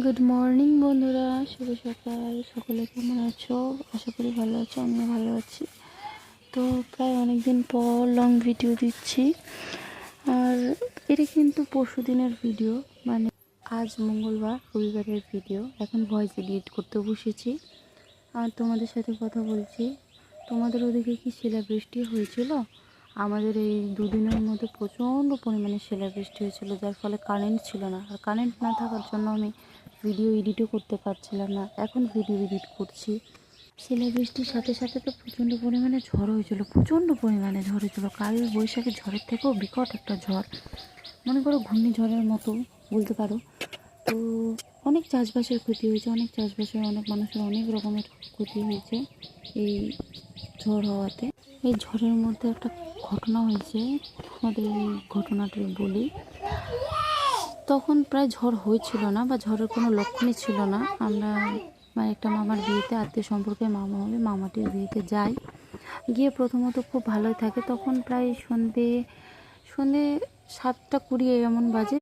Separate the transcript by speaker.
Speaker 1: Good morning বন্ধুরা, শুভ সকাল। সকলে কেমন আছো? আশা করি ভালো আছো, আমিও ভালো আছি। তো প্রায় অনেক দিন পর লং ভিডিও দিচ্ছি। আর এটা কিন্তু পরশু দিনের ভিডিও, মানে আজ মঙ্গলবার, রবিবারের ভিডিও। এখন ভয়েস এডিট করতে বসেছি আর তোমাদের সাথে কথা বলছি। তোমাদের ওদিকে কি শিলাবৃষ্টি হয়েছিল? আমাদের এই দুদিনের মধ্যে প্রচণ্ড পরিমাণে শিলাবৃষ্টি হয়েছিল, যার ফলে কারেন্ট ছিল না। আর কারেন্ট না থাকার জন্য আমি ভিডিও এডিটও করতে পারছিলাম না। এখন ভিডিও এডিট করছি। শিলাবৃষ্টির সাথে সাথে তো প্রচণ্ড পরিমাণে ঝড় হয়েছিল, প্রচণ্ড পরিমাণে ঝড় হয়েছিল। কাল বৈশাখী ঝড়ের থেকেও বিকট একটা ঝড়, মনে করো ঘূর্ণিঝড়ের মতো বলতে পারো। তো অনেক চাষবাসের ক্ষতি হয়েছে, অনেক মানুষের অনেক রকমের ক্ষতি হয়েছে এই ঝড় হওয়াতে। এই ঝড়ের মধ্যে একটা ঘটনা হয়েছে, তোমাদের এই ঘটনাটি বলি। তখন প্রায় ঝড় হয়েছিল না, বা ঝড়ের কোনো লক্ষণই ছিল না। আমরা একটা মামার বিয়েতে, আত্মীয় সম্পর্কে মামা হবে, মামাটির বিয়েতে যাই। গিয়ে প্রথমত খুব ভালোই থাকে। তখন প্রায় সন্ধে 7:20 এমন বাজে।